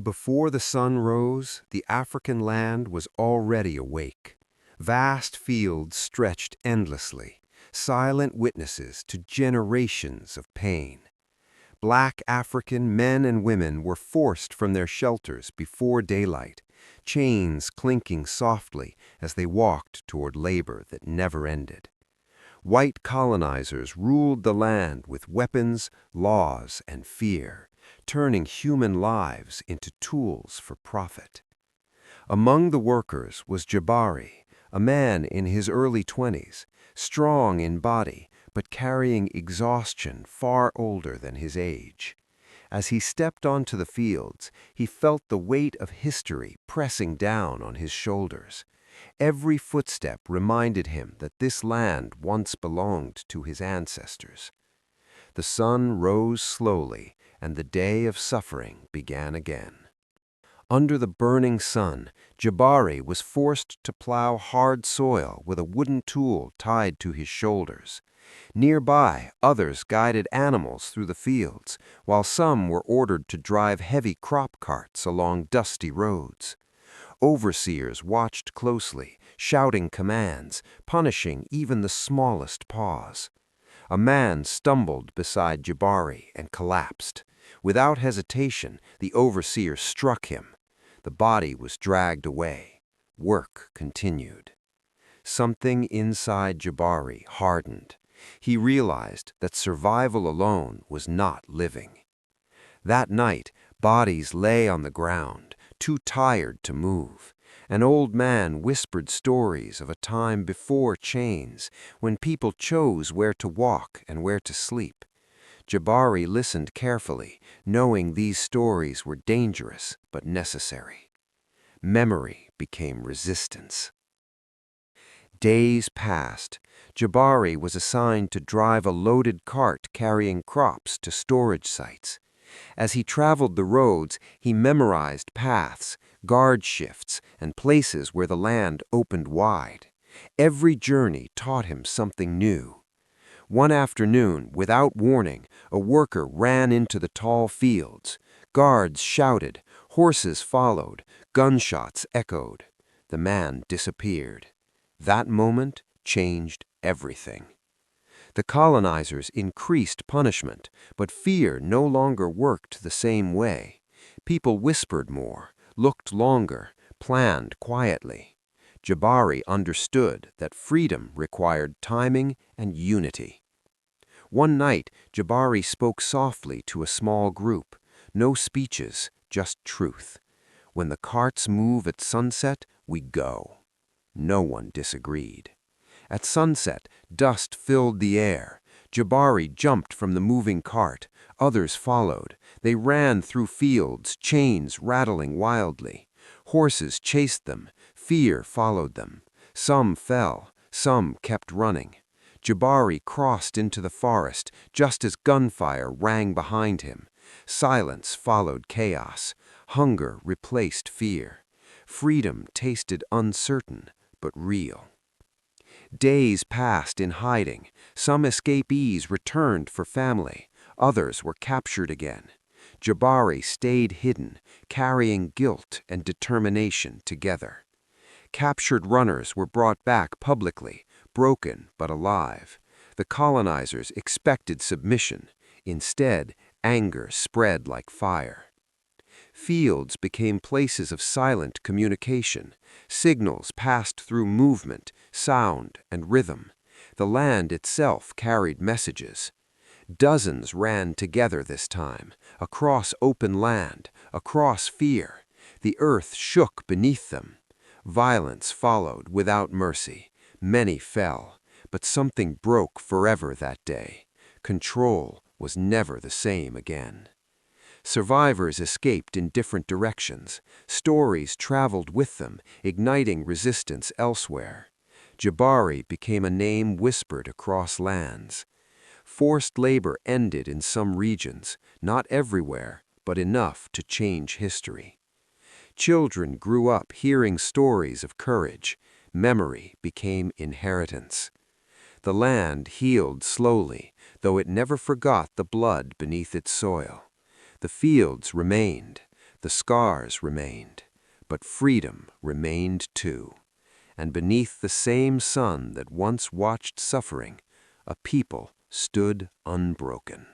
Before the sun rose, the African land was already awake. Vast fields stretched endlessly, silent witnesses to generations of pain. Black African men and women were forced from their shelters before daylight, chains clinking softly as they walked toward labor that never ended. White colonizers ruled the land with weapons, laws, and fear, turning human lives into tools for profit. Among the workers was Jabari, a man in his early 20s, strong in body but carrying exhaustion far older than his age. As he stepped onto the fields, he felt the weight of history pressing down on his shoulders. Every footstep reminded him that this land once belonged to his ancestors. The sun rose slowly, and the day of suffering began again. Under the burning sun, Jabari was forced to plow hard soil with a wooden tool tied to his shoulders. Nearby, others guided animals through the fields, while some were ordered to drive heavy crop carts along dusty roads. Overseers watched closely, shouting commands, punishing even the smallest pause. A man stumbled beside Jabari and collapsed. Without hesitation, the overseer struck him. The body was dragged away. Work continued. Something inside Jabari hardened. He realized that survival alone was not living. That night, bodies lay on the ground, too tired to move. An old man whispered stories of a time before chains, when people chose where to walk and where to sleep. Jabari listened carefully, knowing these stories were dangerous but necessary. Memory became resistance. Days passed. Jabari was assigned to drive a loaded cart carrying crops to storage sites. As he traveled the roads, he memorized paths, guard shifts, and places where the land opened wide. Every journey taught him something new. One afternoon, without warning, a worker ran into the tall fields. Guards shouted, horses followed, gunshots echoed. The man disappeared. That moment changed everything. The colonizers increased punishment, but fear no longer worked the same way. People whispered more, looked longer, planned quietly. Jabari understood that freedom required timing and unity. One night, Jabari spoke softly to a small group. No speeches, just truth. When the carts move at sunset, we go. No one disagreed. At sunset, dust filled the air. Jabari jumped from the moving cart. Others followed. They ran through fields, chains rattling wildly. Horses chased them. Fear followed them. Some fell. Some kept running. Jabari crossed into the forest just as gunfire rang behind him. Silence followed chaos. Hunger replaced fear. Freedom tasted uncertain but real. Days passed in hiding. Some escapees returned for family. Others were captured again. Jabari stayed hidden, carrying guilt and determination together. Captured runners were brought back publicly, broken but alive. The colonizers expected submission. Instead, anger spread like fire. Fields became places of silent communication. Signals passed through movement, sound, and rhythm. The land itself carried messages. Dozens ran together this time, across open land, across fear. The earth shook beneath them. Violence followed without mercy. Many fell, but something broke forever that day. Control was never the same again. Survivors escaped in different directions. Stories traveled with them, igniting resistance elsewhere. Jabari became a name whispered across lands. Forced labor ended in some regions, not everywhere, but enough to change history. Children grew up hearing stories of courage. Memory became inheritance. The land healed slowly, though it never forgot the blood beneath its soil. The fields remained. The scars remained, but freedom remained too. And beneath the same sun that once watched suffering, a people stood unbroken.